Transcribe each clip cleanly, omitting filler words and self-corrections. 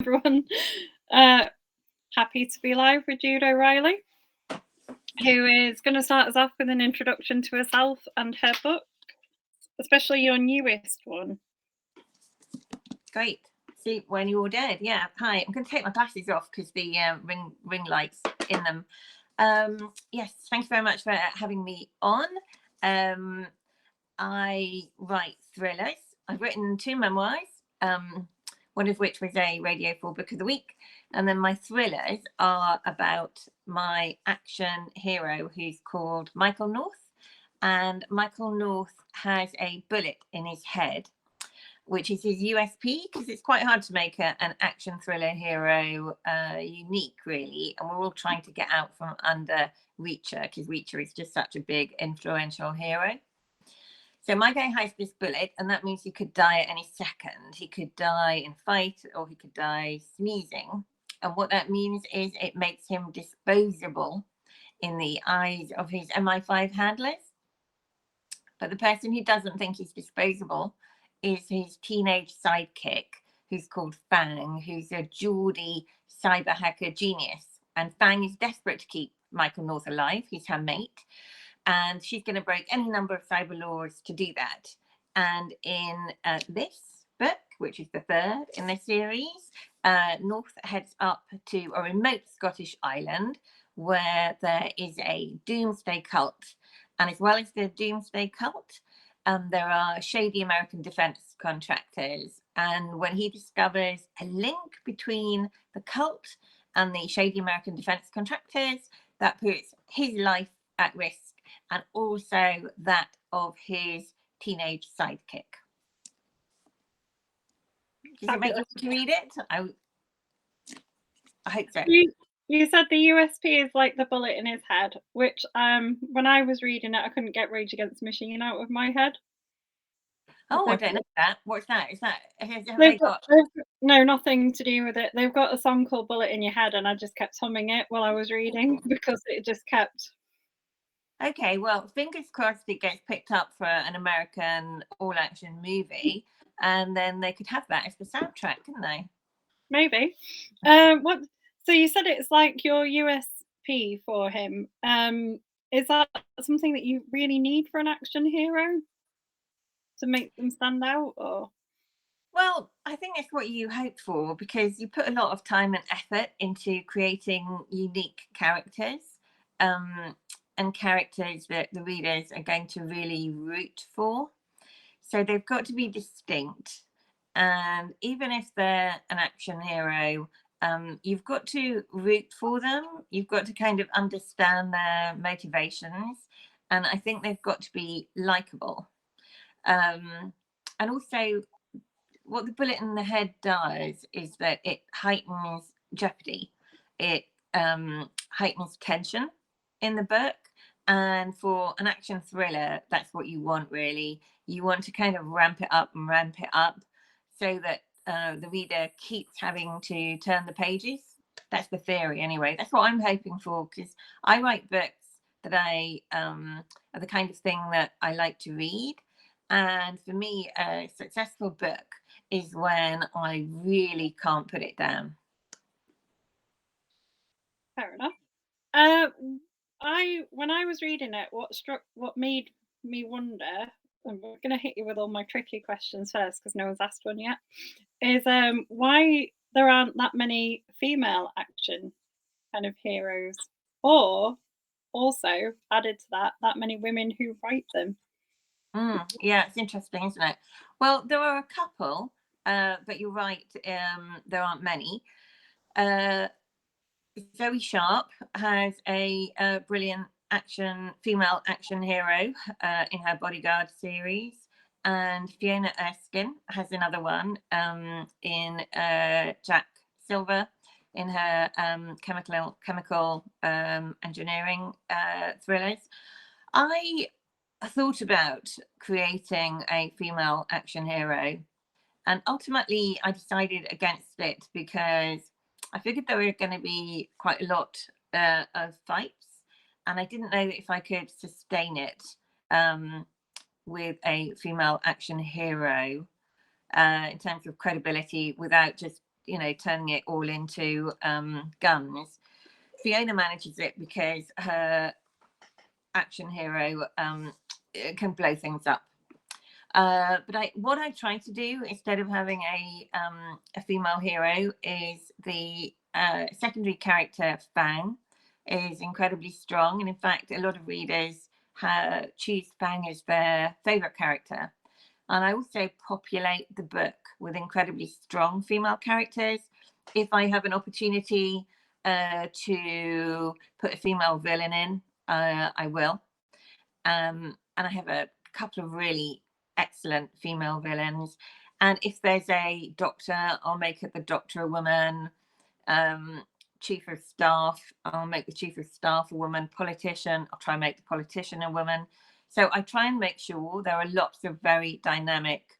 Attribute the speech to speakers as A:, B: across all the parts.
A: everyone. Happy to be live with Jude O'Reilly, who is going to start us off with an introduction to herself and her book, especially your newest one.
B: Great. See, when you were dead. Yeah. Hi. I'm going to take my glasses off because the ring lights in them. Yes. Thank you very much for having me on. I write thrillers. I've written 2 memoirs, one of which was a Radio 4 Book of the Week. And then my thrillers are about my action hero who's called Michael North. And Michael North has a bullet in his head, which is his USP, because it's quite hard to make an action thriller hero unique, really. And we're all trying to get out from under Reacher, because Reacher is just such a big, influential hero. So my guy has this bullet, and that means he could die at any second. He could die in fight, or he could die sneezing. And what that means is it makes him disposable in the eyes of his MI5 handlers. But the person who doesn't think he's disposable is his teenage sidekick, who's called Fang, who's a Geordie cyber hacker genius. And Fang is desperate to keep Michael North alive. He's her mate. And she's going to break any number of cyber laws to do that. And in this book, which is the 3rd in the series, North heads up to a remote Scottish island where there is a doomsday cult. And as well as the doomsday cult, there are shady American defense contractors. And when he discovers a link between the cult and the shady American defense contractors, that puts his life at risk, and also that of his teenage sidekick. Does it make you want to read it? I hope so.
A: You said the USP is like the bullet in his head, which when I was reading it, I couldn't get Rage Against the Machine out of my head.
B: Oh, I don't know that. What's that? Is that
A: no, nothing to do with it. They've got a song called Bullet in Your Head, and I just kept humming it while I was reading because it just kept.
B: Okay, well, fingers crossed it gets picked up for an American all-action movie, and then they could have that as the soundtrack, couldn't they?
A: Maybe. What? So you said it's like your USP for him. Is that something that you really need for an action hero to make them stand out, or?
B: Well, I think it's what you hope for, because you put a lot of time and effort into creating unique characters. And characters that the readers are going to really root for. So they've got to be distinct. And even if they're an action hero, you've got to root for them. You've got to kind of understand their motivations. And I think they've got to be likable. And also, what the bullet in the head does is that it heightens jeopardy. It heightens tension in the book. And for an action thriller, that's what you want, really. You want to kind of ramp it up so that the reader keeps having to turn the pages. That's the theory, anyway. That's what I'm hoping for, because I write books that are the kind of thing that I like to read. And for me, a successful book is when I really can't put it down.
A: Fair enough. When I was reading it, what made me wonder, and we're going to hit you with all my tricky questions first because no one's asked one yet, is why there aren't that many female action kind of heroes, or also added to that many women who write them.
B: Yeah, it's interesting, isn't it? Well, there are a couple, but you're right, there aren't many. Zoe Sharp has a brilliant female action hero in her Bodyguard series, and Fiona Erskine has another one in Jack Silver in her chemical engineering thrillers. I thought about creating a female action hero, and ultimately I decided against it because I figured there were going to be quite a lot of fights, and I didn't know if I could sustain it with a female action hero in terms of credibility without just, turning it all into guns. Fiona manages it because her action hero can blow things up. But what I try to do instead of having a female hero is the secondary character Fang is incredibly strong, and in fact, a lot of readers choose Fang as their favorite character. And I also populate the book with incredibly strong female characters. If I have an opportunity to put a female villain in, I will. And I have a couple of really excellent female villains. And if there's a doctor, I'll make it the doctor a woman. Chief of staff, I'll make the chief of staff a woman. Politician, I'll try and make the politician a woman. So I try and make sure there are lots of very dynamic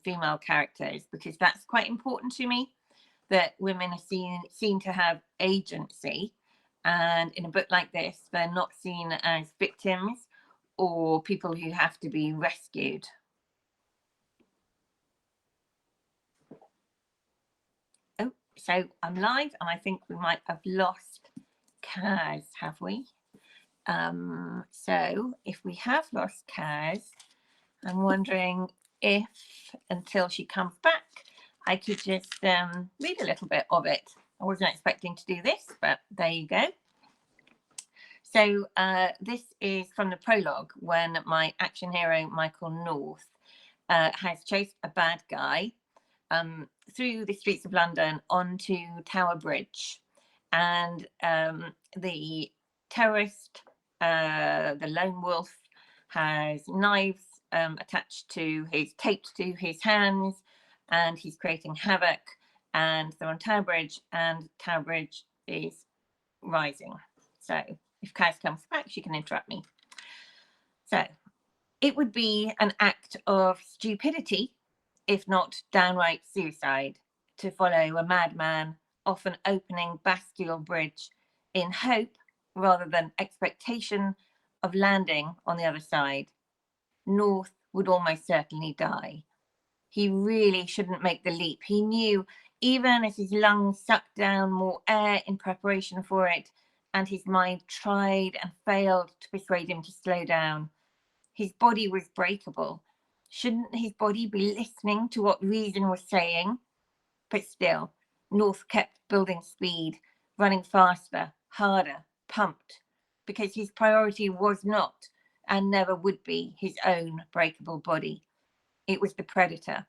B: female characters, because that's quite important to me, that women are seen to have agency. And in a book like this, they're not seen as victims or people who have to be rescued. Oh, so I'm live, and I think we might have lost Kaz, have we? So if we have lost Kaz, I'm wondering if, until she comes back, I could just read a little bit of it. I wasn't expecting to do this, but there you go. So this is from the prologue, when my action hero, Michael North, has chased a bad guy through the streets of London onto Tower Bridge. And the terrorist, the lone wolf, has knives taped to his hands, and he's creating havoc. And they're on Tower Bridge, and Tower Bridge is rising. So if Kaz comes back, she can interrupt me. So it would be an act of stupidity, if not downright suicide, to follow a madman off an opening Bastille Bridge in hope rather than expectation of landing on the other side. North would almost certainly die. He really shouldn't make the leap. He knew, even as his lungs sucked down more air in preparation for it, and his mind tried and failed to persuade him to slow down. His body was breakable. Shouldn't his body be listening to what reason was saying? But still, North kept building speed, running faster, harder, pumped, because his priority was not, and never would be, his own breakable body. It was the predator,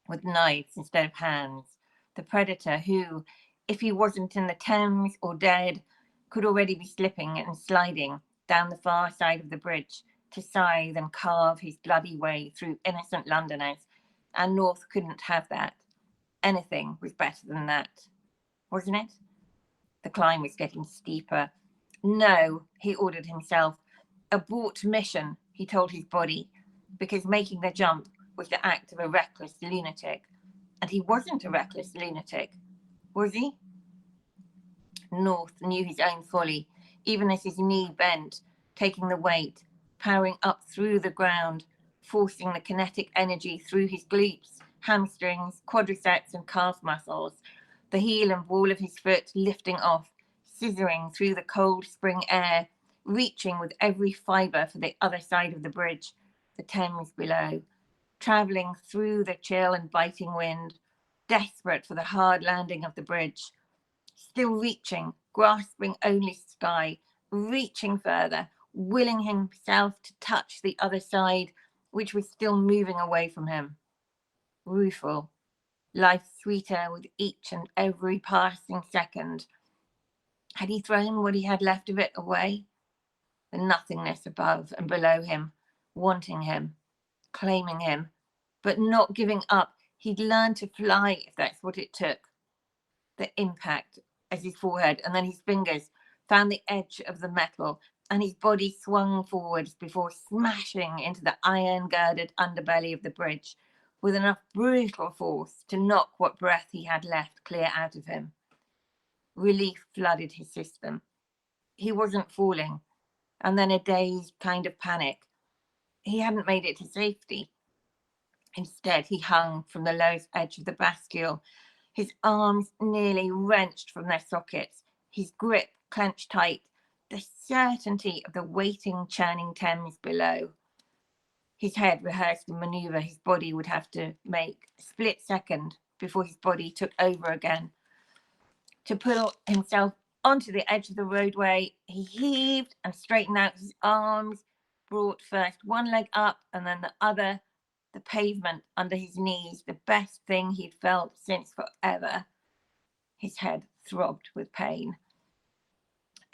B: with knives instead of hands. The predator who, if he wasn't in the Thames or dead, could already be slipping and sliding down the far side of the bridge to scythe and carve his bloody way through innocent Londoners. And North couldn't have that. Anything was better than that, wasn't it? The climb was getting steeper. No, he ordered himself. Abort mission, he told his body, because making the jump was the act of a reckless lunatic. And he wasn't a reckless lunatic, was he? North knew his own folly, even as his knee bent, taking the weight, powering up through the ground, forcing the kinetic energy through his glutes, hamstrings, quadriceps, and calf muscles, the heel and ball of his foot lifting off, scissoring through the cold spring air, reaching with every fibre for the other side of the bridge, the Thames below, travelling through the chill and biting wind, desperate for the hard landing of the bridge, still reaching, grasping only sky, reaching further, willing himself to touch the other side, which was still moving away from him. Rueful, life sweeter with each and every passing second. Had he thrown what he had left of it away? The nothingness above and below him, wanting him, claiming him, but not giving up. He'd learned to fly, if that's what it took. The impact as his forehead and then his fingers found the edge of the metal, and his body swung forwards before smashing into the iron-girded underbelly of the bridge with enough brutal force to knock what breath he had left clear out of him. Relief flooded his system. He wasn't falling, and then a dazed kind of panic. He hadn't made it to safety. Instead, he hung from the lowest edge of the Bastille, his arms nearly wrenched from their sockets, his grip clenched tight, the certainty of the waiting, churning Thames below. His head rehearsed the manoeuvre his body would have to make a split second before his body took over again. To pull himself onto the edge of the roadway, he heaved and straightened out his arms, brought first one leg up and then the other, the pavement under his knees, the best thing he'd felt since forever. His head throbbed with pain.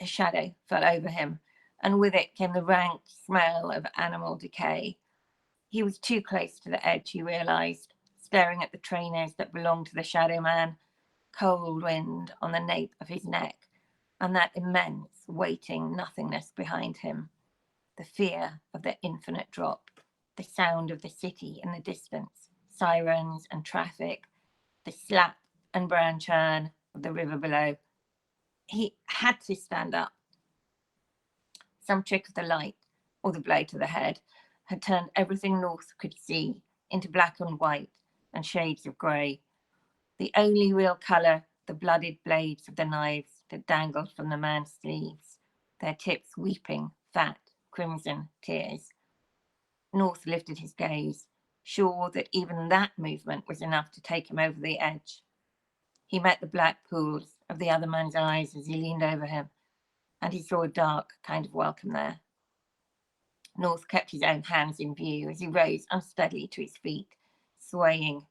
B: A shadow fell over him, and with it came the rank smell of animal decay. He was too close to the edge, he realised, staring at the trainers that belonged to the shadow man, cold wind on the nape of his neck, and that immense waiting nothingness behind him. The fear of the infinite drop, the sound of the city in the distance, sirens and traffic, the slap and brown churn of the river below. He had to stand up. Some trick of the light, or the blade to the head, had turned everything North could see into black and white and shades of grey. The only real colour, the blooded blades of the knives that dangled from the man's sleeves, their tips weeping fat, crimson tears. North lifted his gaze, sure that even that movement was enough to take him over the edge. He met the black pools of the other man's eyes as he leaned over him, and he saw a dark kind of welcome there. North kept his own hands in view as he rose unsteadily to his feet, swaying,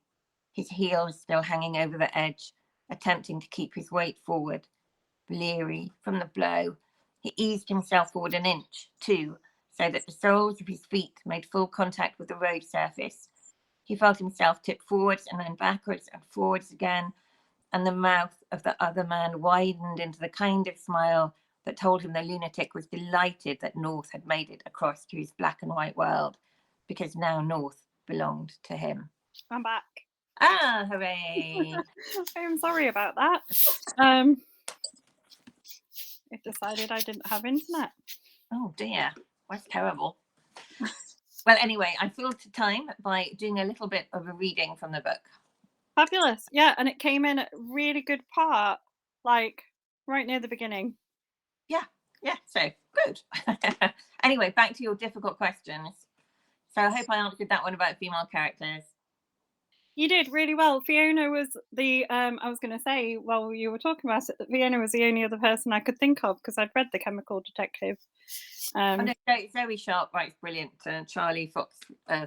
B: his heels still hanging over the edge, attempting to keep his weight forward. Bleary from the blow, he eased himself forward an inch, too, so that the soles of his feet made full contact with the road surface. He felt himself tip forwards and then backwards and forwards again, and the mouth of the other man widened into the kind of smile that told him the lunatic was delighted that North had made it across to his black and white world, because now North belonged to him.
A: I'm back.
B: Ah, hooray!
A: I'm sorry about that. It decided I didn't have internet.
B: Oh dear, that's terrible. Well, anyway, I filled time by doing a little bit of a reading from the book.
A: Fabulous. Yeah, and it came in at a really good part, like right near the beginning.
B: Yeah, so good. Anyway, back to your difficult questions. So I hope I answered that one about female characters.
A: You did really well. Fiona was the, I was going to say, while you were talking about it, that Fiona was the only other person I could think of because I'd read The Chemical Detective.
B: Oh, no, Zoe Sharp writes brilliant Charlie Fox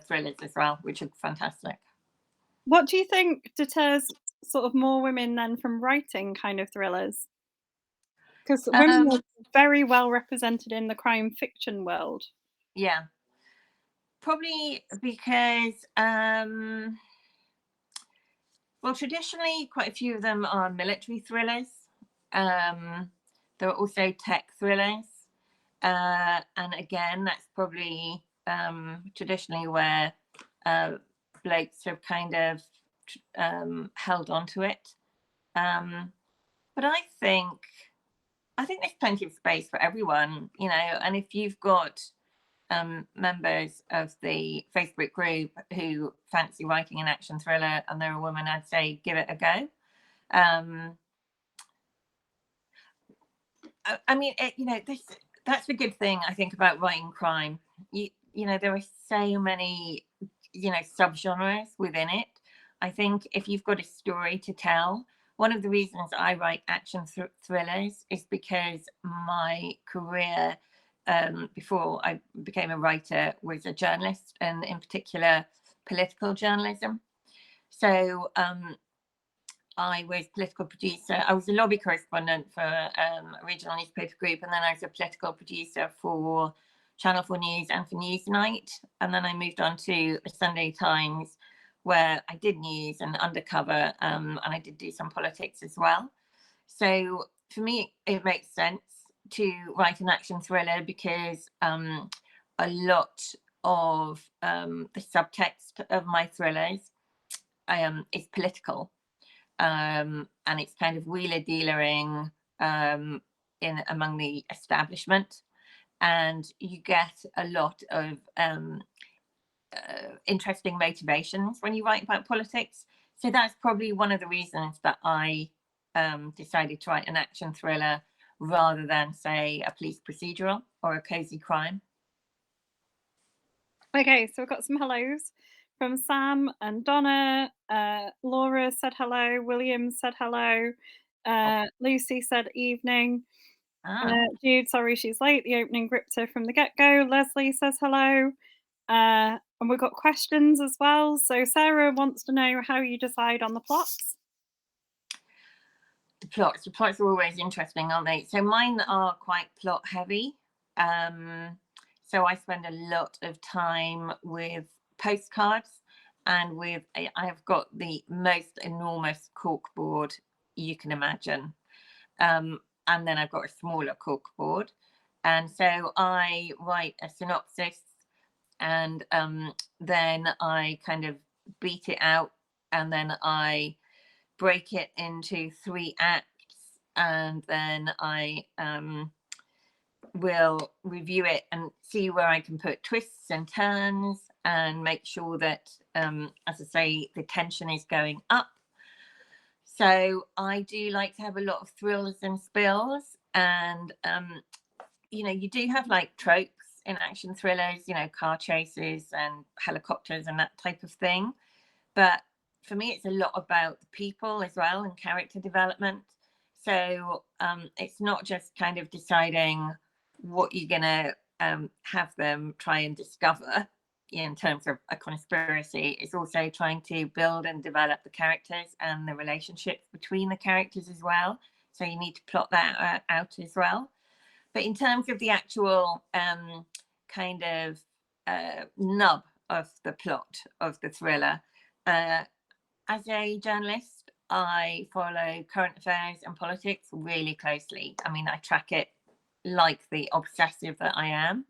B: thrillers as well, which are fantastic.
A: What do you think deters sort of more women then from writing kind of thrillers? Because women are very well represented in the crime fiction world.
B: Yeah. Probably because, well, traditionally, quite a few of them are military thrillers. There are also tech thrillers. And again, that's probably traditionally where blokes have kind of held on to it. But I think there's plenty of space for everyone, you know, and if you've got members of the Facebook group who fancy writing an action thriller and they're a woman, I'd say give it a go. I mean, you know, that's the good thing I think about writing crime. You know, there are so many, you know, subgenres within it. I think if you've got a story to tell, one of the reasons I write action thrillers is because my career before I became a writer was a journalist, and in particular political journalism. So I was political producer. I was a lobby correspondent for a regional newspaper group, and then I was a political producer for Channel 4 News and for Newsnight. And then I moved on to the Sunday Times, where I did news and undercover, and I did do some politics as well. So for me, it makes sense to write an action thriller because a lot of the subtext of my thrillers is political. And it's kind of wheeler dealering in among the establishment, and you get a lot of interesting motivations when you write about politics, So that's probably one of the reasons that I decided to write an action thriller rather than, say, a police procedural or a cozy crime.
A: Okay, so we've got some hellos from Sam and Donna. Laura said hello. William said hello. Lucy said evening. Jude, sorry she's late. The opening gripped her from the get-go. Leslie says hello. And we've got questions as well. So Sarah wants to know how you decide on the plots.
B: The plots are always interesting, aren't they? So mine are quite plot heavy. So I spend a lot of time with postcards, and I have got the most enormous corkboard you can imagine. And then I've got a smaller corkboard. And so I write a synopsis, and then I kind of beat it out, and then I break it into 3 acts, and then I will review it and see where I can put twists and turns and make sure that, as I say, the tension is going up. So I do like to have a lot of thrills and spills, and you do have like tropes in action thrillers, car chases and helicopters and that type of thing, but for me it's a lot about the people as well and character development. So it's not just kind of deciding what you're gonna have them try and discover in terms of a conspiracy. It's also trying to build and develop the characters and the relationships between the characters as well, so you need to plot that out as well. But in terms of the actual kind of nub of the plot of the thriller, as a journalist, I follow current affairs and politics really closely. I mean, I track it like the obsessive that I am.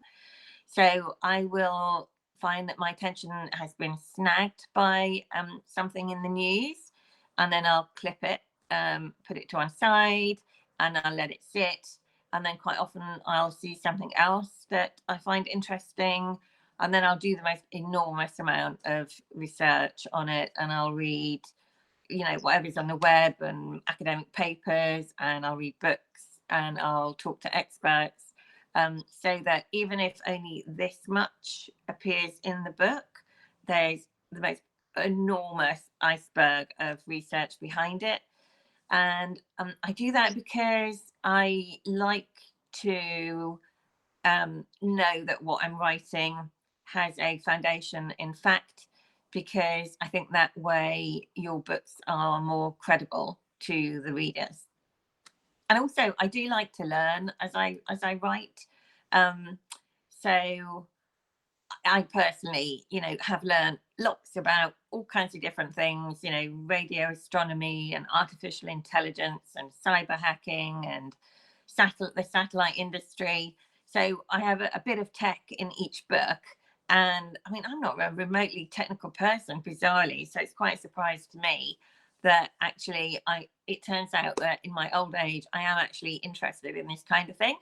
B: So I will find that my attention has been snagged by something in the news, and then I'll clip it, put it to one side, and I'll let it sit. And then quite often I'll see something else that I find interesting, and then I'll do the most enormous amount of research on it, and I'll read, whatever's on the web and academic papers, and I'll read books, and I'll talk to experts, so that even if only this much appears in the book, there's the most enormous iceberg of research behind it. And I do that because I like to know that what I'm writing has a foundation in fact, because I think that way your books are more credible to the readers. And also I do like to learn as I write. So I personally, have learned lots about all kinds of different things, radio astronomy and artificial intelligence and cyber hacking and the satellite industry. So I have a bit of tech in each book. And I mean, I'm not a remotely technical person, bizarrely. So it's quite a surprise to me that actually it turns out that in my old age, I am actually interested in this kind of thing.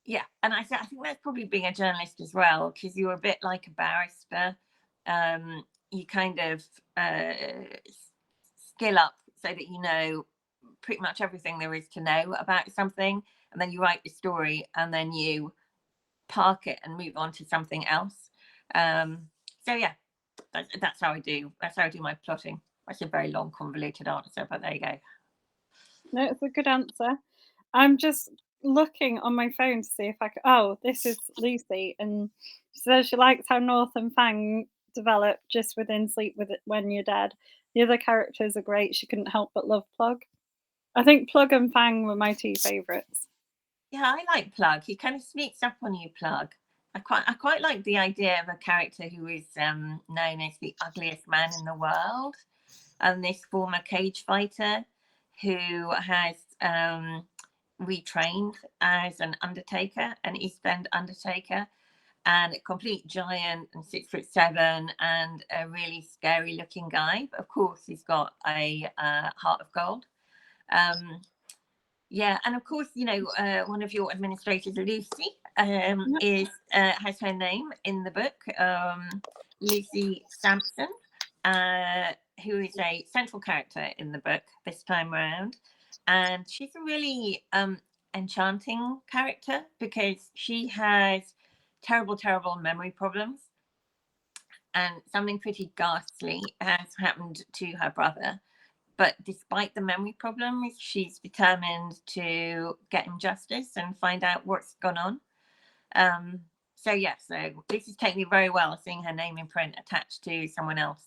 B: Yeah, and I think that's probably being a journalist as well, because you're a bit like a barrister. You kind of skill up so that you know pretty much everything there is to know about something, and then you write the story, and then you park it and move on to something else. So yeah, that's how I do. That's how I do my plotting. That's a very long, convoluted answer, but there you go.
A: No, it's a good answer. I'm just looking on my phone to see if I can. Oh, this is Lucy, and she says she likes how North and Fang develop just within Sleep with It When You're Dead. The other characters are great. She couldn't help but love Plug. I think Plug and Fang were my 2 favourites.
B: Yeah, I like Plug. He kind of sneaks up on you, Plug. I quite like the idea of a character who is known as the ugliest man in the world, and this former cage fighter who has retrained as an undertaker, an East End undertaker, and a complete giant and 6'7" and a really scary looking guy. But of course, he's got a heart of gold. Yeah, and of course, one of your administrators, Lucy, has her name in the book, Lucy Sampson. who is a central character in the book this time around. And she's a really enchanting character because she has terrible, terrible memory problems. And something pretty ghastly has happened to her brother. But despite the memory problems, she's determined to get him justice and find out what's gone on. So this is taking me very well, seeing her name in print attached to someone else.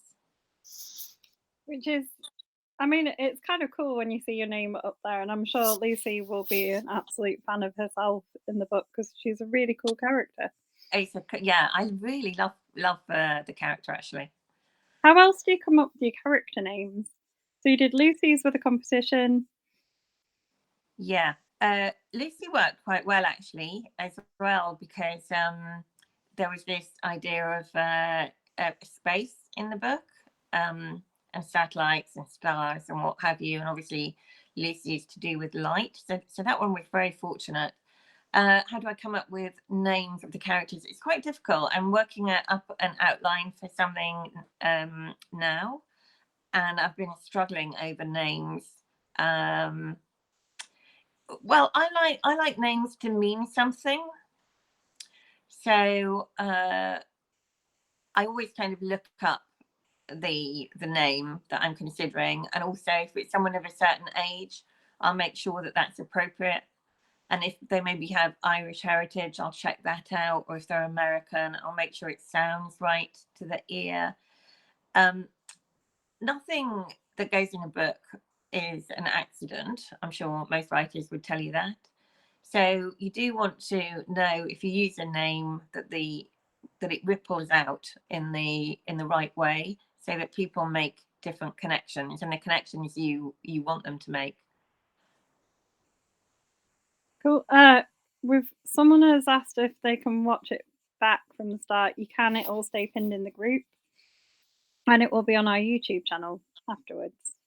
A: Which is, I mean, it's kind of cool when you see your name up there, and I'm sure Lucy will be an absolute fan of herself in the book because she's a really cool character.
B: I really love the character, actually.
A: How else do you come up with your character names? So you did Lucy's with a competition.
B: Yeah, Lucy worked quite well actually as well because there was this idea of space in the book, and satellites and stars and what have you, and obviously Lucy is to do with light. So that one was very fortunate. How do I come up with names of the characters? It's quite difficult. I'm working up an outline for something now, and I've been struggling over names. Well, I like names to mean something. So I always kind of look up the name that I'm considering, and also if it's someone of a certain age, I'll make sure that that's appropriate. And if they maybe have Irish heritage, I'll check that out. Or if they're American, I'll make sure it sounds right to the ear. Nothing that goes in a book is an accident. I'm sure most writers would tell you that. So you do want to know, if you use a name, that it ripples out in the right way, so that people make different connections, and the connections you want them to make.
A: Cool. Someone has asked if they can watch it back from the start. You can. It will stay pinned in the group, and it will be on our YouTube channel afterwards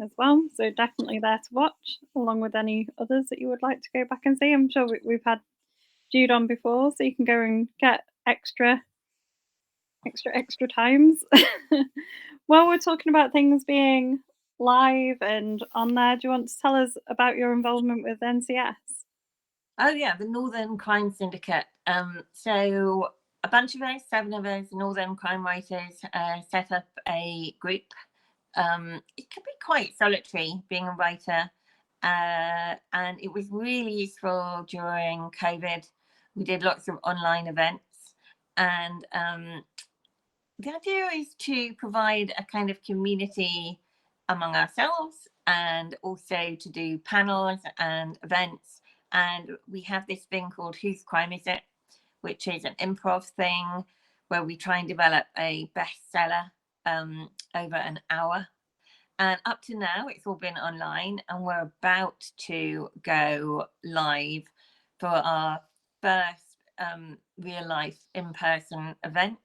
A: as well. So definitely there to watch, along with any others that you would like to go back and see. I'm sure we've had Jude on before, so you can go and get extra times. While we're talking about things being live and on there, do you want to tell us about your involvement with NCS?
B: Oh yeah, the Northern Crime Syndicate. So a bunch of us, 7 of us, Northern crime writers, set up a group. It could be quite solitary being a writer, and it was really useful during COVID. We did lots of online events, and the idea is to provide a kind of community among ourselves, and also to do panels and events. And we have this thing called Whose Crime Is It?, which is an improv thing where we try and develop a bestseller over an hour. And up to now, it's all been online, and we're about to go live for our first real life in-person events.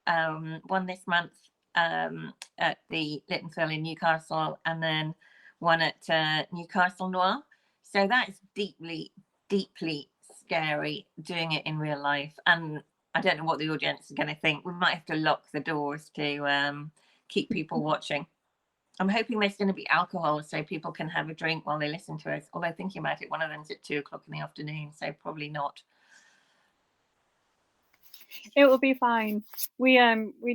B: One this month at the Littenfield in Newcastle, and then one at Newcastle Noir. So that's deeply, deeply scary, doing it in real life. And I don't know what the audience is going to think. We might have to lock the doors to keep people watching. I'm hoping there's going to be alcohol so people can have a drink while they listen to us. Although thinking about it, one of them's at 2:00 in the afternoon, so probably not.
A: It will be fine. We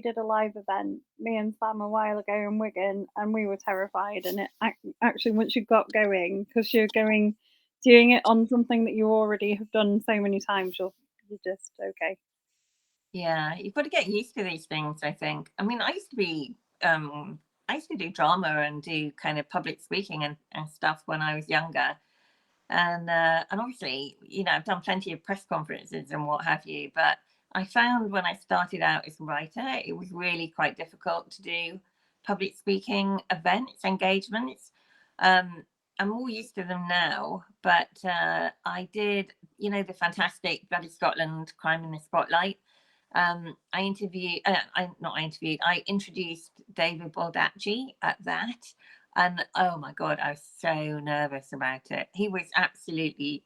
A: did a live event, me and Sam, a while ago in Wigan, and we were terrified. And it actually, once you got going, because you're doing it on something that you already have done so many times, you're just okay.
B: Yeah, you've got to get used to these things, I think. I mean, I used to do drama and do kind of public speaking and stuff when I was younger. And obviously, I've done plenty of press conferences and what have you. But I found when I started out as a writer, it was really quite difficult to do public speaking events, engagements. I'm more used to them now, but I did, the fantastic Bloody Scotland Crime in the Spotlight. I introduced David Baldacci at that. And oh my God, I was so nervous about it. He was absolutely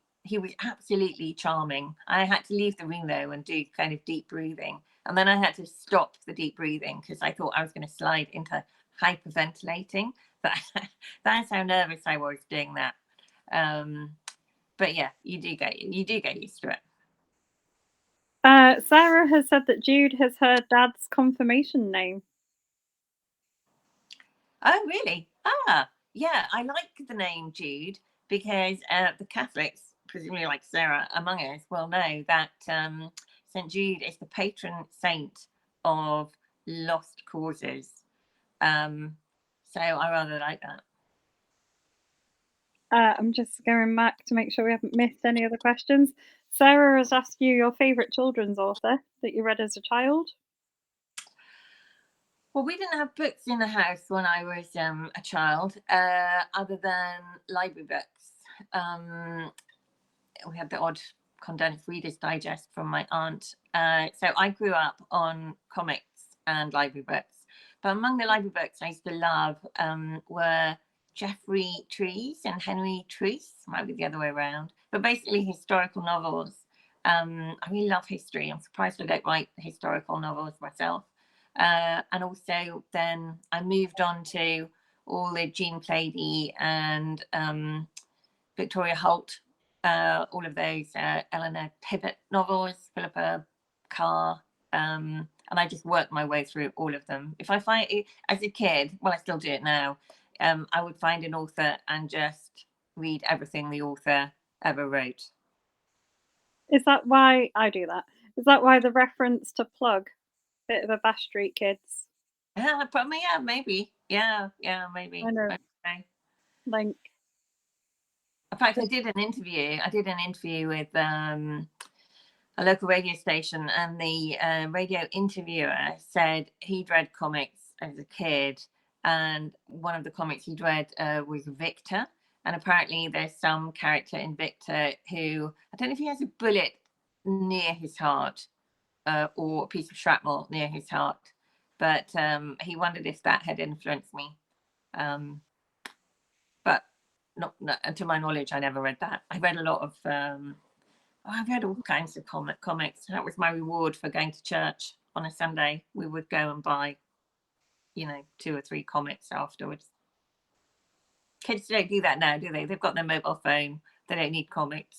B: charming. I had to leave the room though and do kind of deep breathing And then I had to stop the deep breathing because I thought I was going to slide into hyperventilating. That's how nervous I was doing that. But yeah, you do get used to it.
A: Sarah has said that Jude has her dad's confirmation name.
B: Oh, really? Yeah, I like the name Jude because the Catholics, presumably like Sarah among us, will know that St. Jude is the patron saint of lost causes. So I rather like that.
A: I'm just going back to make sure we haven't missed any other questions. Sarah has asked you your favourite children's author that you read as a child.
B: Well, we didn't have books in the house when I was a child, other than library books. We had the odd condensed Reader's Digest from my aunt. So I grew up on comics and library books. But among the library books I used to love were Geoffrey Trees and Henry Treece, might be the other way around, but basically historical novels. I really love history. I'm surprised I don't write historical novels myself. And also then I moved on to all the Jean Plaidy and Victoria Holt, all of those Eleanor Tibbett novels, Philippa Carr, and I just worked my way through all of them. If I find it as a kid, well, I still do it now, I would find an author and just read everything the author ever wrote.
A: Is that why I do that? Is that why the reference to Plug, bit of a Bash Street Kids?
B: Probably, yeah, maybe. Yeah, maybe.
A: I know.
B: Okay.
A: Like,
B: in fact, I did an interview with a local radio station, and the radio interviewer said he'd read comics as a kid, and one of the comics he'd read was Victor. And apparently there's some character in Victor who, I don't know if he has a bullet near his heart or a piece of shrapnel near his heart, but he wondered if that had influenced me. But not to my knowledge, I never read that. I read a lot of I've read all kinds of comics. That was my reward for going to church on a Sunday. We would go and buy, 2 or 3 comics afterwards. Kids don't do that now, do they? They've got their mobile phone. They don't need comics.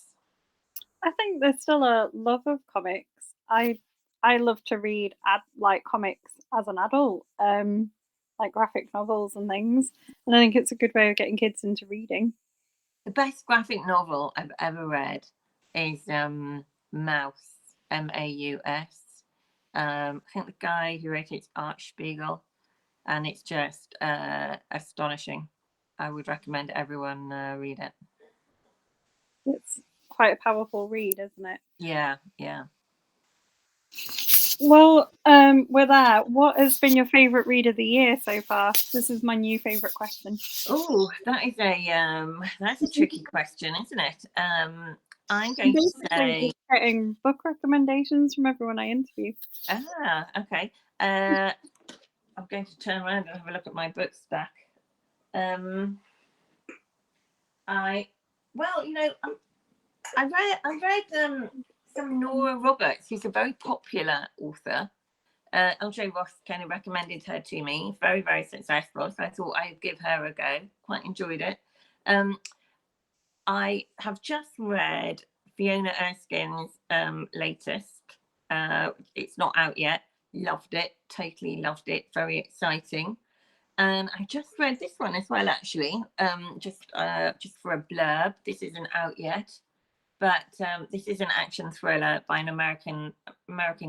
A: I think there's still a love of comics. I love to read like comics as an adult, like graphic novels and things. And I think it's a good way of getting kids into reading.
B: The best graphic novel I've ever read is Mouse, Maus. I think the guy who wrote it's Art Spiegel, and it's just astonishing. I would recommend everyone read it.
A: It's quite a powerful read, isn't it?
B: Yeah.
A: Well, with that, what has been your favourite read of the year so far? This is my new favourite question.
B: Oh, that's a tricky question, isn't it? I'm going to say
A: getting book recommendations from everyone I interview.
B: Okay. I'm going to turn around and have a look at my book stack. I read some Nora Roberts, who's a very popular author. LJ Ross kind of recommended her to me. Very, very successful. So I thought I'd give her a go. Quite enjoyed it. I have just read Fiona Erskine's latest. It's not out yet. Loved it. Totally loved it. Very exciting. And I just read this one as well, actually. Just for a blurb. This isn't out yet. But this is an action thriller by an American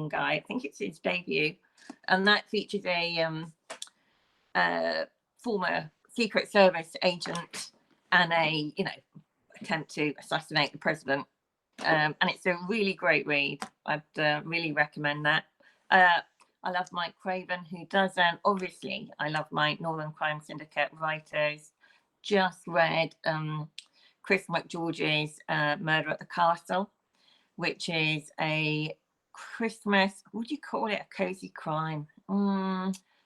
B: guy. I think it's his debut, and that features a former Secret Service agent and a attempt to assassinate the president. And it's a really great read. I'd really recommend that. I love Mike Craven, who does, obviously, I love my Northern Crime Syndicate writers. Just read Chris McGeorge's Murder at the Castle, which is a Christmas, would you call it a cozy crime?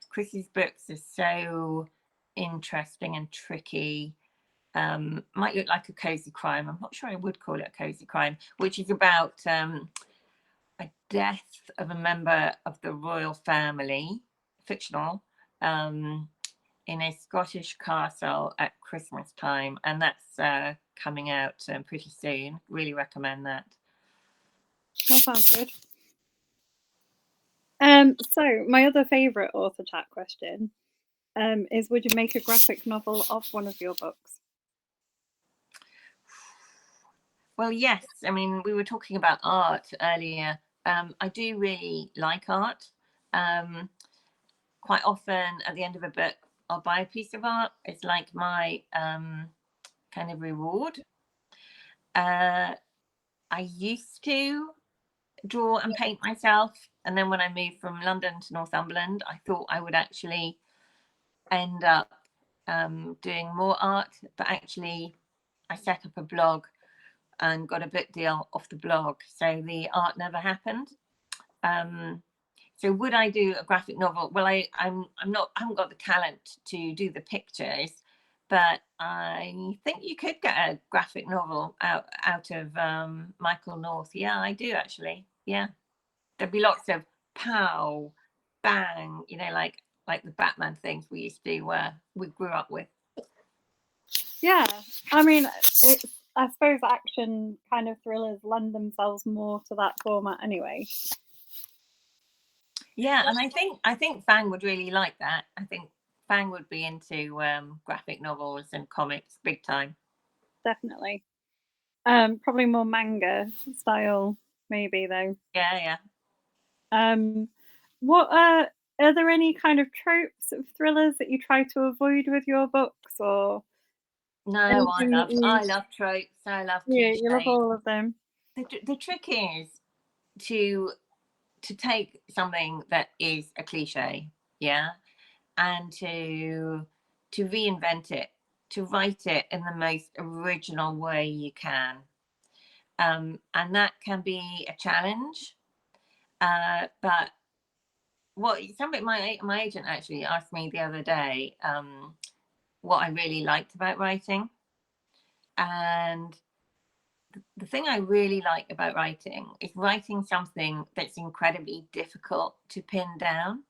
B: Chris's books are so interesting and tricky. Might look like a cozy crime. I'm not sure I would call it a cozy crime, which is about a death of a member of the royal family, fictional, in a Scottish castle at Christmas time, and that's coming out pretty soon. Really recommend that.
A: That sounds good. So my other favourite author chat question is: would you make a graphic novel of one of your books?
B: Well, yes. I mean, we were talking about art earlier. I do really like art. Quite often at the end of a book, I'll buy a piece of art. It's like my kind of reward. I used to draw and paint myself, and then when I moved from London to Northumberland, I thought I would actually end up doing more art, but actually I set up a blog and got a book deal off the blog, so the art never happened. So would I do a graphic novel? Well, I haven't got the talent to do the pictures, but I think you could get a graphic novel out of Michael North. Yeah, I do actually. Yeah, there'd be lots of pow, bang, like the Batman things we used to we grew up with.
A: Yeah, I mean, I suppose action kind of thrillers lend themselves more to that format anyway.
B: Yeah, and I think Fang would really like that. I think Fang would be into graphic novels and comics big time.
A: Definitely. Probably more manga style, maybe though.
B: Yeah.
A: What are there any kind of tropes of thrillers that you try to avoid with your books, or
B: No,
A: anything that
B: I love tropes. I love
A: you love
B: cliches.
A: all of them?
B: The trick is to take something that is a cliche, yeah, and to reinvent it, to write it in the most original way you can, and that can be a challenge. But what something my agent actually asked me the other day, what I really liked about writing, and the thing I really like about writing is writing something that's incredibly difficult to pin down.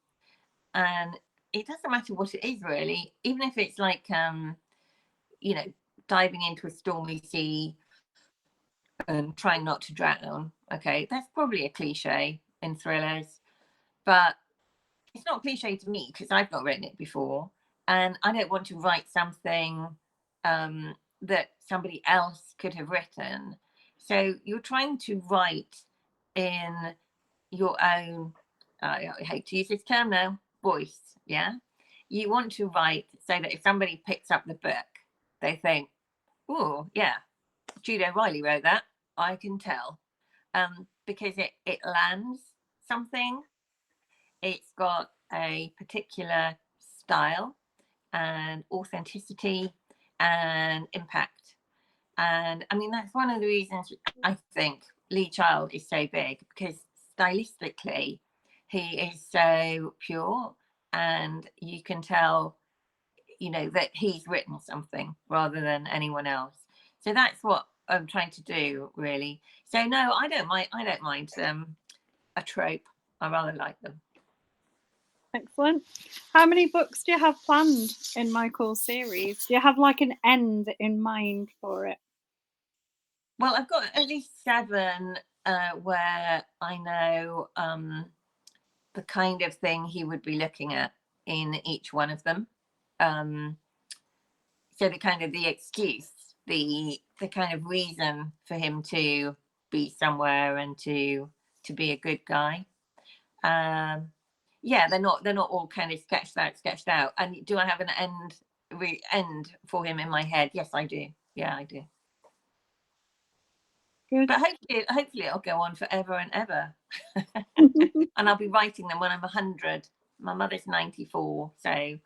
B: And it doesn't matter what it is really, even if it's like you know diving into a stormy sea and trying not to drown. Okay, that's probably a cliche in thrillers, but it's not cliche to me because I've not written it before, and I don't want to write something that somebody else could have written. So you're trying to write in your own, I hate to use this term now, voice. Yeah. You want to write so that if somebody picks up the book, they think, oh, yeah, Jude O'Reilly wrote that. I can tell. Because it lands something. It's got a particular style and authenticity and impact. And I mean, that's one of the reasons I think Lee Child is so big, because stylistically, he is so pure, and you can tell, that he's written something rather than anyone else. So that's what I'm trying to do, really. So no, I don't mind. I don't mind a trope. I rather like them.
A: Excellent. How many books do you have planned in Michael's series? Do you have like an end in mind for it?
B: Well, I've got at least 7 where I know the kind of thing he would be looking at in each one of them. So the kind of the excuse, the kind of reason for him to be somewhere and to be a good guy. Yeah, they're not all kind of sketched out. And do I have an end for him in my head? Yes, I do. Yeah, I do.
A: Good.
B: But hopefully it'll go on forever and ever. And I'll be writing them when I'm 100. My mother's 94, so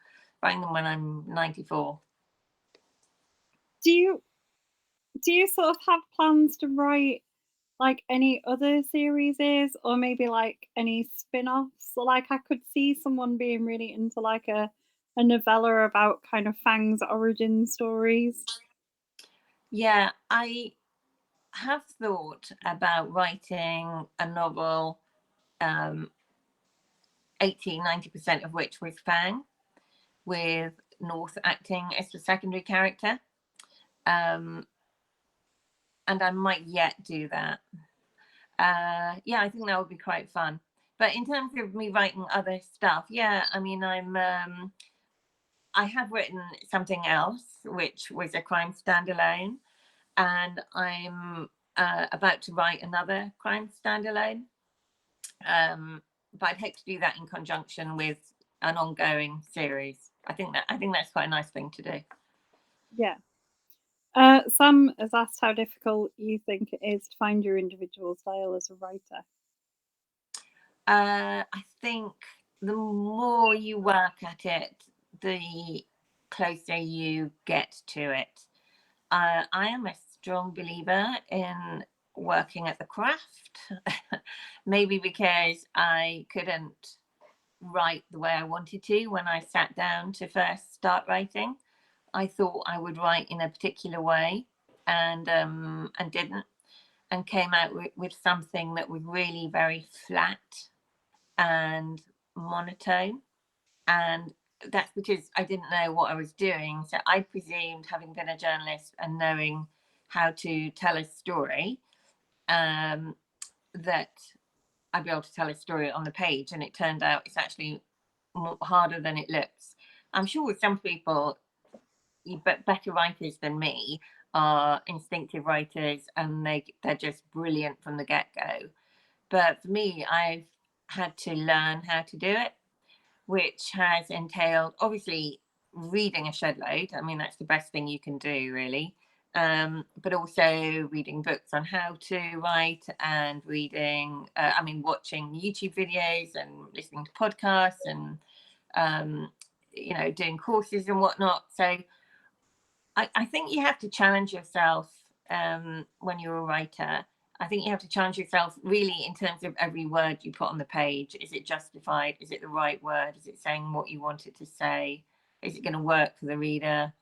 B: writing them when I'm 94.
A: Do you sort of have plans to write like any other series, or maybe like any spin-offs? Like I could see someone being really into like a novella about kind of Fang's origin stories.
B: Yeah, I have thought about writing a novel, 80-90% of which was Fang, with North acting as the secondary character. And I might yet do that. Yeah, I think that would be quite fun. But in terms of me writing other stuff, yeah, I mean, I have written something else, which was a crime standalone, and I'm about to write another crime standalone. But I'd hope to do that in conjunction with an ongoing series. I think that's quite a nice thing to do.
A: Yeah. Sam has asked how difficult you think it is to find your individual style as a writer.
B: I think the more you work at it, the closer you get to it. I am a strong believer in working at the craft, maybe because I couldn't write the way I wanted to when I sat down to first start writing. I thought I would write in a particular way, and didn't, and came out with something that was really very flat and monotone. And that's because I didn't know what I was doing. So I presumed, having been a journalist and knowing how to tell a story, that I'd be able to tell a story on the page. And it turned out it's actually harder than it looks. I'm sure with some people, better writers than me are instinctive writers, and they're just brilliant from the get-go. But for me, I've had to learn how to do it, which has entailed obviously reading a shed load. I mean, that's the best thing you can do, really. But also reading books on how to write, and watching YouTube videos and listening to podcasts, and doing courses and whatnot. So I think you have to challenge yourself when you're a writer. I think you have to challenge yourself really in terms of every word you put on the page. Is it justified? Is it the right word? Is it saying what you want it to say? Is it going to work for the reader?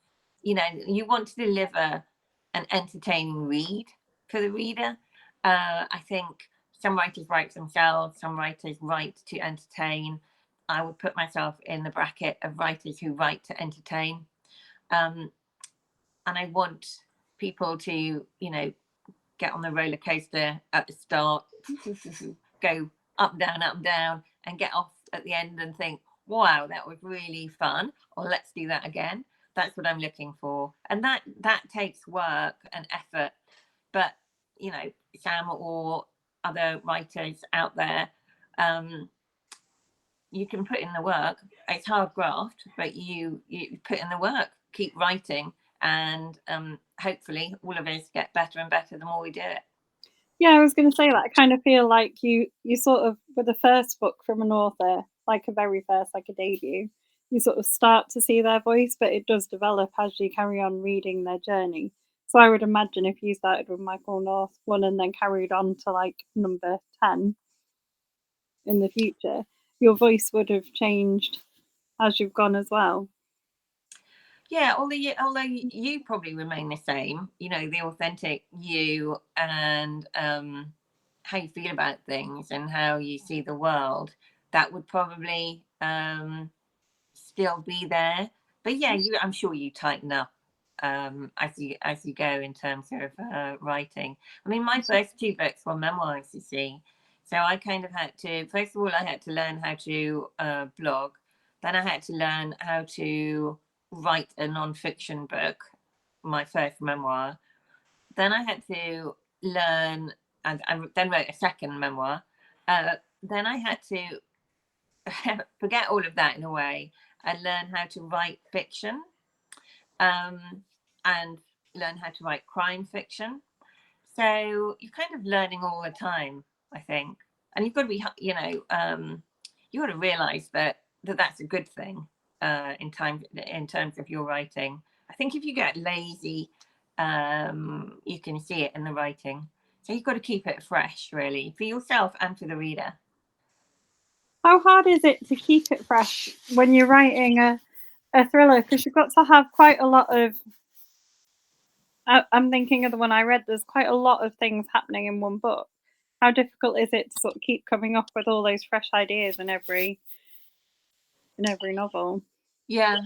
B: You want to deliver an entertaining read for the reader. I think some writers write for themselves, some writers write to entertain. I would put myself in the bracket of writers who write to entertain. And I want people to, get on the roller coaster at the start, go up, down, and get off at the end and think, wow, that was really fun, or let's do that again. That's what I'm looking for. And that takes work and effort. But, Sam or other writers out there, you can put in the work. It's hard graft, but you put in the work, keep writing, and hopefully all of us get better and better the more we do it.
A: Yeah, I was going to say that. I kind of feel like you sort of, with the first book from an author, like a very first, like a debut, you sort of start to see their voice, but it does develop as you carry on reading their journey. So I would imagine if you started with Michael North 1 and then carried on to like number 10 in the future, your voice would have changed as you've gone as well.
B: Yeah, although you probably remain the same, the authentic you, and how you feel about things and how you see the world, that would probably still be there. But yeah, I'm sure you tighten up as you go in terms of writing. I mean, my first 2 books were memoirs, you see. So I kind of had to, first of all, I had to learn how to blog. Then I had to learn how to write a non-fiction book, my first memoir. Then I had to learn, and I then wrote a second memoir. Then I had to forget all of that in a way and learn how to write fiction, and learn how to write crime fiction. So you're kind of learning all the time, I think. And you've got to be, you got to realize that's a good thing in terms of your writing. I think if you get lazy, you can see it in the writing. So you've got to keep it fresh, really, for yourself and for the reader.
A: How hard is it to keep it fresh when you're writing a thriller? Because you've got to have quite a lot of I'm thinking of the one I read. There's quite a lot of things happening in one book. How difficult is it to sort of keep coming up with all those fresh ideas in every novel?
B: Yeah,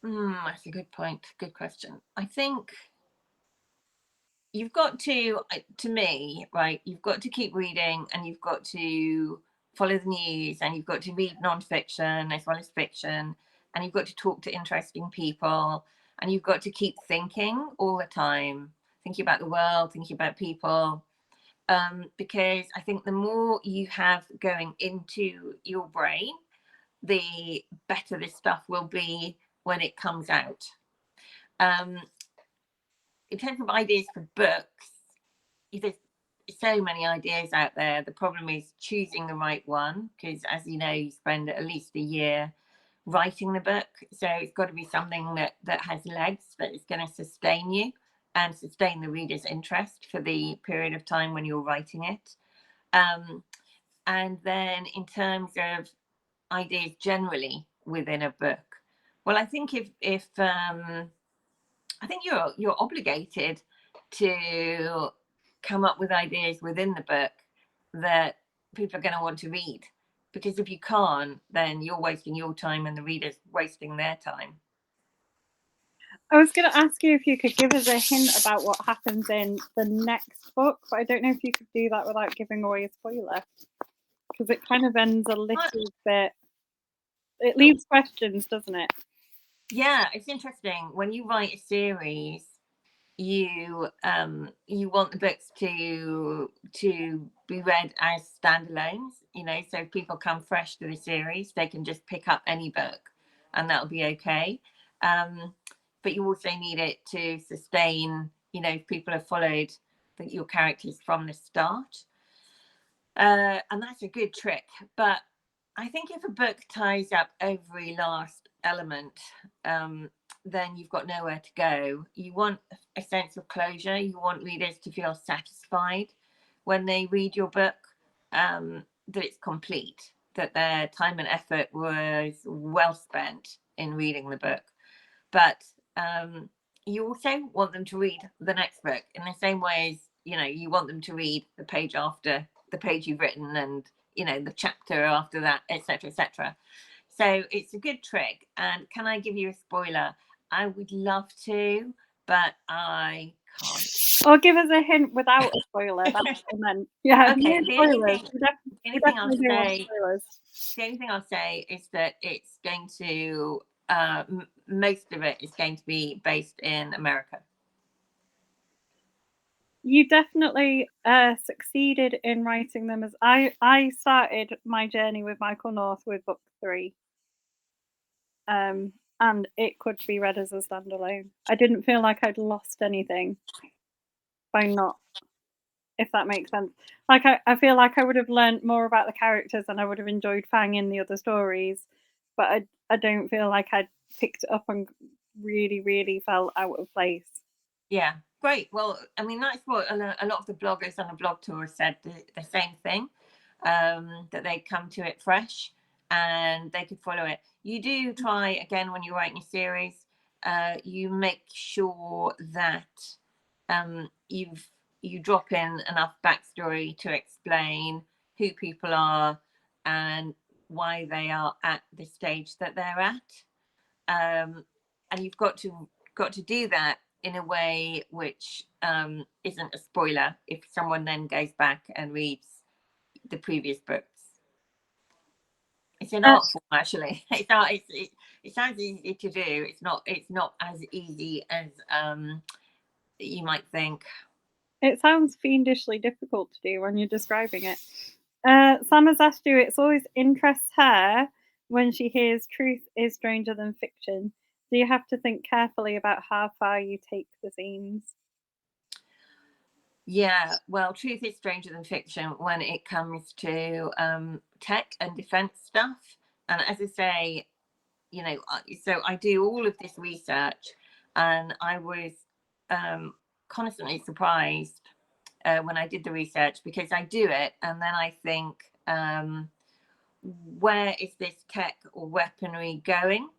B: that's a good point. Good question. I think you've got to me, right? You've got to keep reading, and you've got to follow the news, and you've got to read nonfiction as well as fiction, and you've got to talk to interesting people, and you've got to keep thinking all the time, thinking about the world, thinking about people. Because I think the more you have going into your brain, the better this stuff will be when it comes out. In terms of ideas for books, there's so many ideas out there. The problem is choosing the right one, because as you know, you spend at least a year writing the book. So it's got to be something that has legs, that is going to sustain you and sustain the reader's interest for the period of time when you're writing it. And then in terms of ideas generally within a book, well, I think if I think you're obligated to come up with ideas within the book that people are going to want to read, because if you can't, then you're wasting your time and the reader's wasting their time.
A: I was going to ask you if you could give us a hint about what happens in the next book, but I don't know if you could do that without giving away a spoiler, because it kind of ends a little bit. It leaves questions, doesn't it?
B: Yeah, it's interesting. When you write a series, you want the books to be read as standalones, so if people come fresh to the series, they can just pick up any book and that'll be okay. But you also need it to sustain, if people have followed your characters from the start. And that's a good trick. But I think if a book ties up every last element, then you've got nowhere to go. You want a sense of closure. You want readers to feel satisfied when they read your book, that it's complete, that their time and effort was well spent in reading the book. But you also want them to read the next book in the same way as, you want them to read the page after the page you've written, and the chapter after that, etc., etc. So it's a good trick. And can I give you a spoiler? I would love to, but I can't.
A: Or give us a hint without a spoiler. And then, yeah,
B: okay. The only thing I'll say is that it's going to most of it is going to be based in America.
A: You definitely succeeded in writing them. As I started my journey with Michael North with book 3, and it could be read as a standalone. I didn't feel like I'd lost anything by not, if that makes sense. Like I feel like I would have learned more about the characters and I would have enjoyed Fang in the other stories, but I don't feel like I'd picked it up and really, really felt out of place.
B: Yeah, great. Well, I mean, that's what a lot of the bloggers on the blog tour said, the same thing, that they come to it fresh and they could follow it. You do try, again, when you're writing a series, you make sure that you drop in enough backstory to explain who people are and why they are at the stage that they're at. And you've got to do that in a way which isn't a spoiler if someone then goes back and reads the previous books. It's an art form, actually. It sounds easy to do. It's not as easy as you might think.
A: It sounds fiendishly difficult to do when you're describing it. Sam has asked you, it's always interests her when she hears truth is stranger than fiction. Do you have to think carefully about how far you take the scenes?
B: Yeah, well, truth is stranger than fiction when it comes to tech and defense stuff. And as I say, so I do all of this research, and I was constantly surprised when I did the research, because I do it and then I think, where is this tech or weaponry going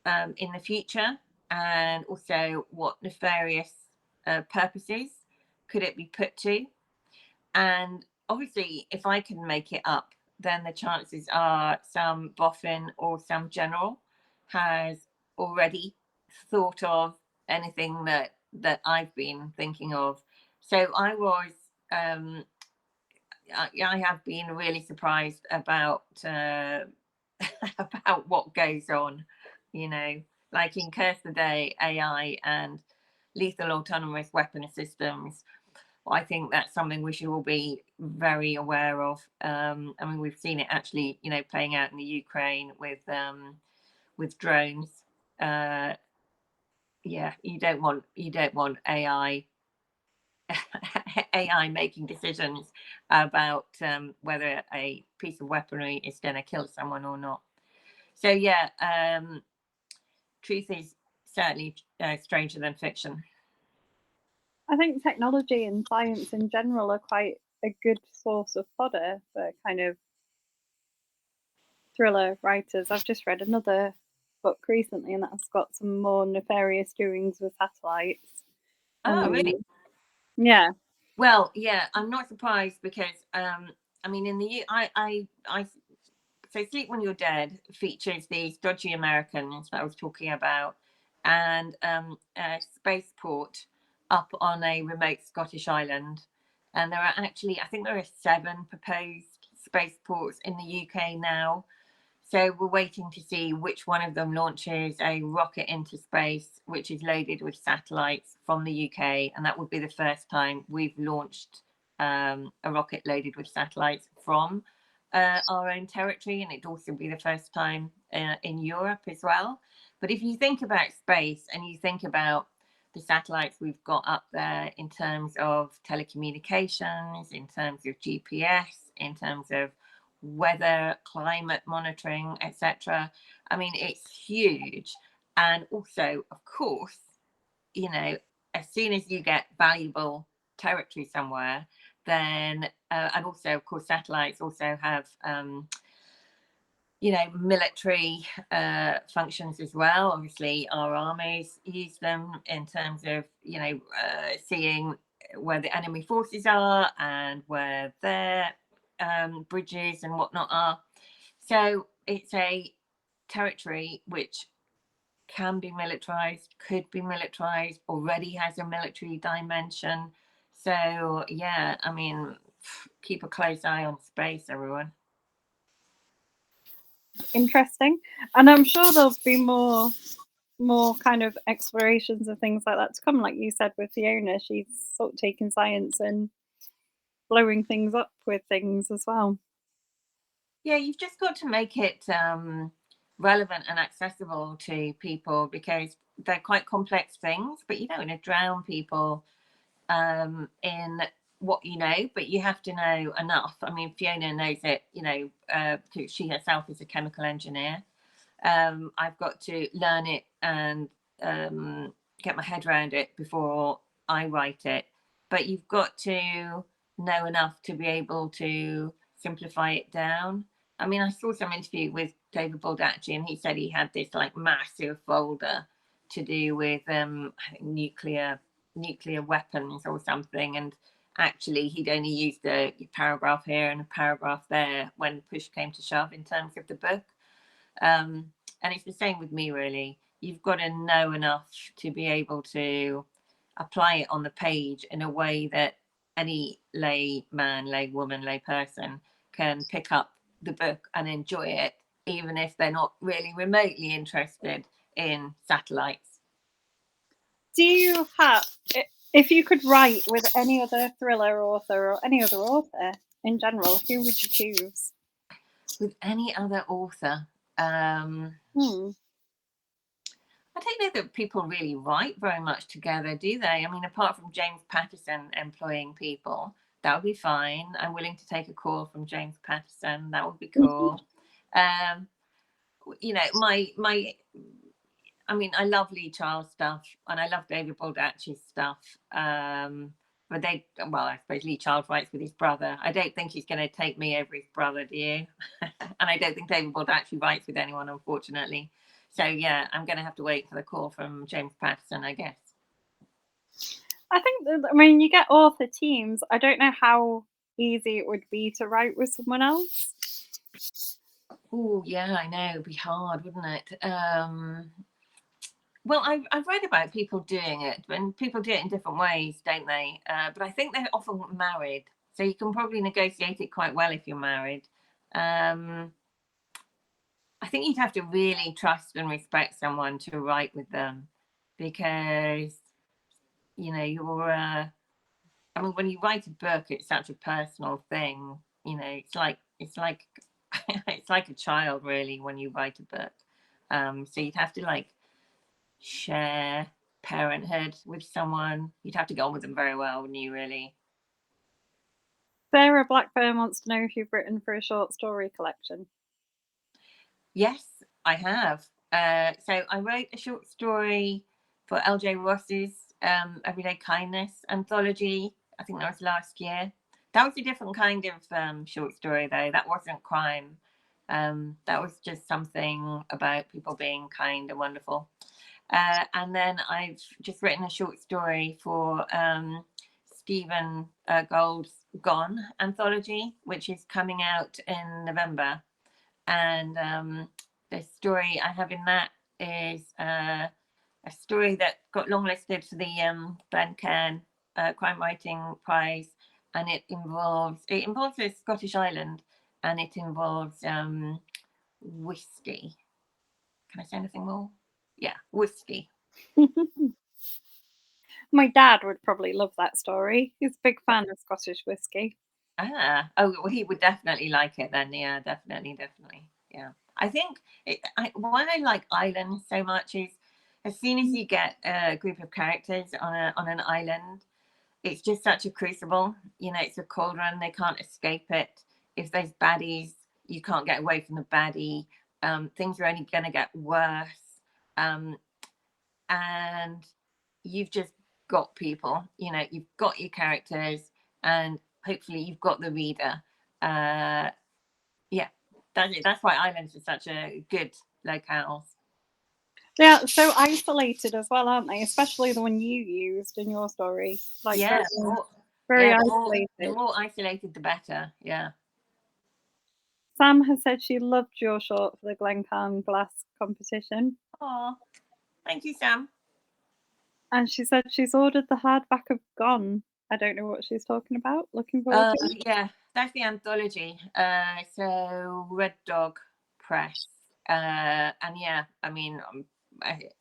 B: in the future? and also what nefarious purposes could it be put to. And obviously, if I can make it up, then the chances are some boffin or some general has already thought of anything that I've been thinking of. So I have been really surprised about about what goes on, you know, like in Curse the Day, AI and lethal autonomous weapon systems. I think that's something we should all be very aware of. I mean, we've seen it actually, you know, playing out in the Ukraine with drones. Yeah, you don't want AI AI making decisions about whether a piece of weaponry is going to kill someone or not. So yeah, truth is certainly stranger than fiction.
A: I think technology and science in general are quite a good source of fodder for kind of thriller writers. I've just read another book recently, and that's got some more nefarious doings with satellites.
B: Oh, really?
A: Yeah.
B: Well, yeah, I'm not surprised because I mean, in the I so Sleep When You're Dead features these dodgy Americans that I was talking about, and a spaceport up on a remote Scottish island. And there are actually, I think there are 7 proposed spaceports in the UK now. So we're waiting to see which one of them launches a rocket into space, which is loaded with satellites from the UK. And that would be the first time we've launched a rocket loaded with satellites from our own territory. And it'd also be the first time in Europe as well. But if you think about space and you think about the satellites we've got up there in terms of telecommunications, in terms of GPS, in terms of weather, climate monitoring, etc. I mean, it's huge. And also, of course, you know, as soon as you get valuable territory somewhere, then, and also, of course, satellites also have, you know, military functions as well. Obviously, our armies use them in terms of, you know, seeing where the enemy forces are and where their bridges and whatnot are. So it's a territory which can be militarized, could be militarized, already has a military dimension. So yeah, I mean, keep a close eye on space, everyone.
A: Interesting. And I'm sure there'll be more kind of explorations of things like that to come. Like you said with Fiona, she's sort of taking science and blowing things up with things as well.
B: Yeah, you've just got to make it relevant and accessible to people because they're quite complex things, but you don't want to drown people in what you know, but you have to know enough. I mean, Fiona knows it, you know, because she herself is a chemical engineer. I've got to learn it and get my head around it before I write it. But you've got to know enough to be able to simplify it down. I mean, I saw some interview with David Baldacci, and he said he had this like massive folder to do with I think nuclear weapons or something, and actually he'd only used a paragraph here and a paragraph there when push came to shove in terms of the book. And it's the same with me, really. You've got to know enough to be able to apply it on the page in a way that any lay man, lay woman, lay person can pick up the book and enjoy it, even if they're not really remotely interested in satellites.
A: Do you have, if you could write with any other thriller author or any other author in general, who would you choose?
B: With any other author, I don't know that people really write very much together, do they? I mean, apart from James Patterson employing people, that would be fine. I'm willing to take a call from James Patterson. That would be cool. You know, I mean, I love Lee Charles stuff and I love David Baldacci's stuff. But I suppose Lee Charles writes with his brother. I don't think he's going to take me over his brother, do you? And I don't think David Baldacci writes with anyone, unfortunately. So yeah, I'm going to have to wait for the call from James Patterson, I guess.
A: I think I mean, you get author teams. I don't know how easy it would be to write with someone else.
B: Oh yeah, I know, it'd be hard, wouldn't it? Well, I've read about people doing it, and people do it in different ways, don't they? But I think they're often married, so you can probably negotiate it quite well if you're married. I think you'd have to really trust and respect someone to write with them, because you're. I mean, when you write a book, it's such a personal thing. It's like it's like a child, really, when you write a book. So you'd have to share parenthood with someone. You'd have to get on with them very well, wouldn't you, really?
A: Sarah Blackburn wants to know if you've written for a short story collection.
B: Yes, I have. So I wrote a short story for LJ Ross's Everyday Kindness anthology. I think that was last year. That was a different kind of short story, though. That wasn't crime. That was just something about people being kind and wonderful. And then I've just written a short story for Stephen Gould's Gone anthology, which is coming out in November. And the story I have in that is a story that got longlisted for the Ben Cairn Crime Writing Prize, and it involves a Scottish island, and it involves whiskey. Can I say anything more? Yeah, whiskey.
A: My dad would probably love that story. He's a big fan of Scottish whiskey.
B: Oh, well, he would definitely like it then. Yeah, definitely. Yeah. I think why I like islands so much is, as soon as you get a group of characters on an island, it's just such a crucible. It's a cauldron. They can't escape it. If there's baddies, you can't get away from the baddie. Things are only going to get worse. And you've just got people. You've got your characters, and hopefully you've got the reader. Yeah, that's why islands are such a good locales.
A: Yeah, so isolated as well, aren't they? Especially the one you used in your story.
B: Yeah,
A: very
B: the
A: isolated.
B: more isolated, the better. Yeah.
A: Sam has said she loved your short for the Glencairn Glass competition.
B: Oh, thank you, Sam.
A: And she said she's ordered the hardback of Gone. I don't know what she's talking about. Looking forward to it.
B: Yeah, that's the anthology. So Red Dog Press. And yeah, I mean,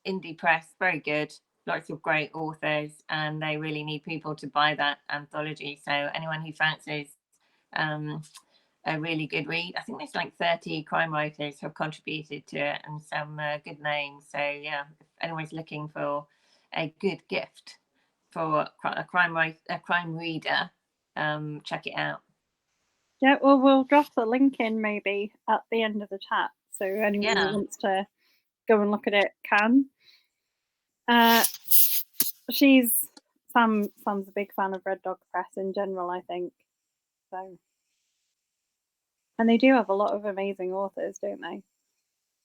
B: indie press, very good. Lots of great authors, and they really need people to buy that anthology. So anyone who fancies a really good read, I think there's 30 crime writers who have contributed to it, and some good names. So yeah, if anyone's looking for a good gift for a crime reader, check it out.
A: Yeah, well, we'll drop the link in maybe at the end of the chat, so anyone who wants to go and look at it can. Sam's a big fan of Red Dog Press in general, I think. So, and they do have a lot of amazing authors, don't they?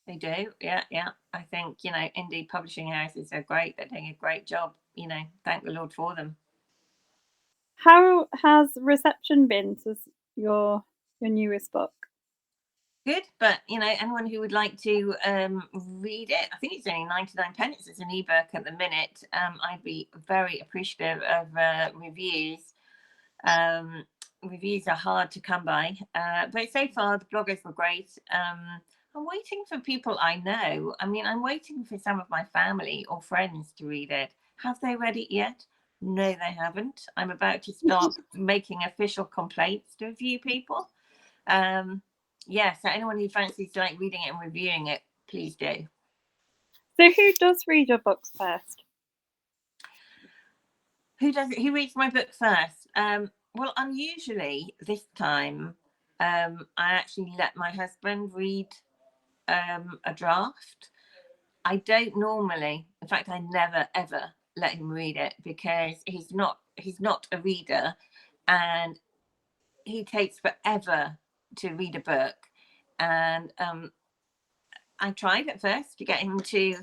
B: They do, yeah. I think indie publishing houses are great. They're doing a great job. Thank the Lord for them.
A: How has reception been to your newest book?
B: Good, but anyone who would like to read it, I think it's only 99p as an ebook at the minute. I'd be very appreciative of reviews. Reviews are hard to come by, but so far the bloggers were great. I'm waiting for people I know. I mean, I'm waiting for some of my family or friends to read it. Have they read it yet? No, they haven't. I'm about to start making official complaints to a few people. So anyone who fancies reading it and reviewing it, please do.
A: So who does read your books first?
B: Who reads my book first? Well, unusually this time, I actually let my husband read a draft. I don't normally, in fact, I never ever let him read it, because he's not a reader, and he takes forever to read a book, and I tried at first to get him to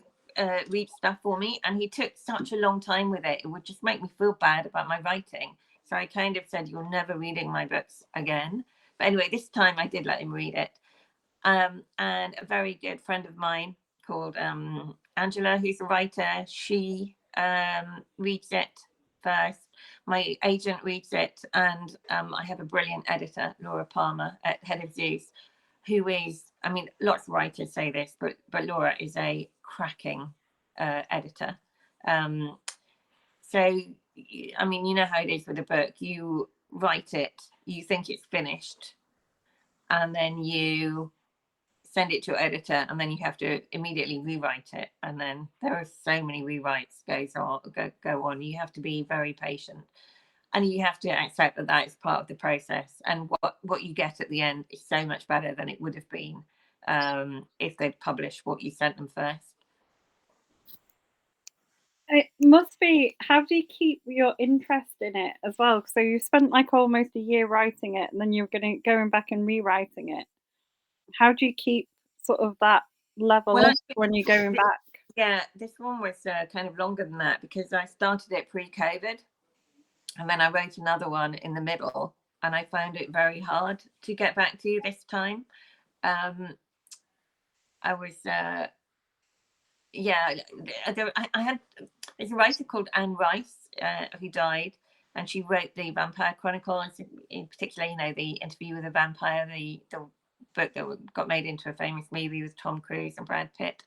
B: read stuff for me, and he took such a long time with it. It would just make me feel bad about my writing. So I kind of said, "You're never reading my books again." But anyway, this time I did let him read it. And a very good friend of mine called Angela, who's a writer, she reads it first. My agent reads it, and I have a brilliant editor, Laura Palmer, at Head of Zeus, who is, I mean, lots of writers say this, but Laura is a cracking editor. So, I mean, you know how it is with a book. You write it, you think it's finished, and then you send it to your editor, and then you have to immediately rewrite it. And then there are so many rewrites go on. You have to be very patient, and you have to accept that that is part of the process. And what you get at the end is so much better than it would have been if they'd published what you sent them first.
A: It must be, how do you keep your interest in it as well? So you spent like almost a year writing it, and then you're going back and rewriting it. How do you keep sort of that level
B: Well,
A: when you're going back?
B: Yeah, this one was kind of longer than that, because I started it pre-COVID, and then I wrote another one in the middle, and I found it very hard to get back to this time. I was yeah, I had, there's a writer called Anne Rice who died, and she wrote the Vampire Chronicles, in particular, you know, the Interview with a Vampire, the book that got made into a famous movie with Tom Cruise and Brad Pitt.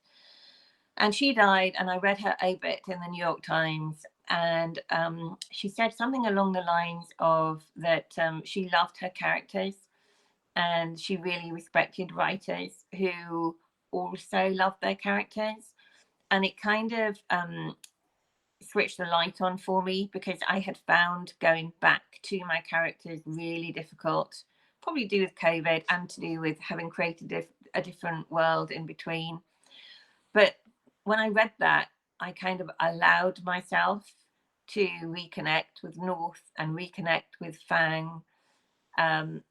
B: And she died, and I read her obit in the New York Times, and she said something along the lines of that she loved her characters, and she really respected writers who also loved their characters. And it kind of switched the light on for me, because I had found going back to my characters really difficult, probably to do with COVID and to do with having created a different world in between. But when I read that, I kind of allowed myself to reconnect with North and reconnect with Fang. And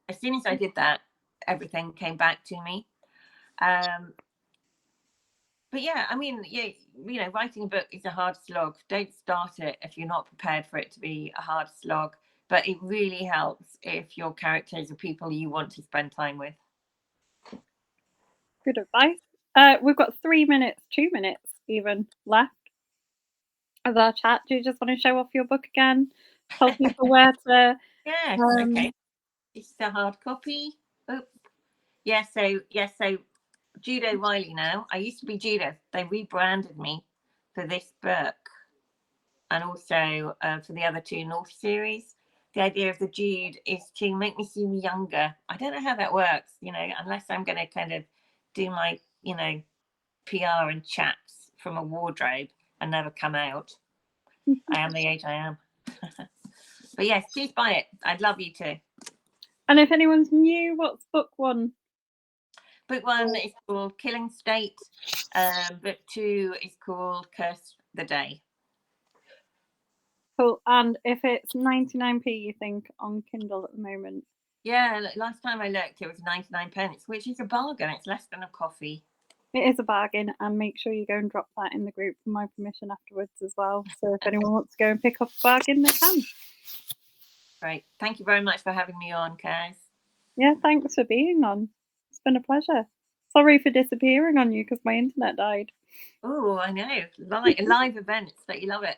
B: as soon as I did that, everything came back to me. But yeah, I mean, yeah, you know, writing a book is a hard slog. Don't start it if you're not prepared for it to be a hard slog. But it really helps if your characters are people you want to spend time with.
A: Good advice. We've got 3 minutes, 2 minutes even left of our chat. Do you just want to show off your book again? Tell people where to.
B: Yes, okay. It's a hard copy. Oh, yeah. So Jude O'Reilly now. I used to be Judith. They rebranded me for this book, and also for the other two North series. The idea of the Jude is to make me seem younger. I don't know how that works, you know, unless I'm going to kind of do my, you know, PR and chats from a wardrobe and never come out. I am the age I am. But yes, please buy it. I'd love you to.
A: And if anyone's new, what's book one?
B: Book one is called Killing State. Book two is called Curse the Day.
A: Cool. And if it's 99p, you think, on Kindle at the moment?
B: Yeah, last time I looked, it was 99 pence, which is a bargain. It's less than a coffee.
A: It is a bargain, and make sure you go and drop that in the group for my permission afterwards as well. So if anyone wants to go and pick up a bargain, they can.
B: Great. Thank you very much for having me on, Kaz.
A: Yeah, thanks for being on. It's been a pleasure. Sorry for disappearing on you because my internet died.
B: Oh, I know. Live events, but you love it.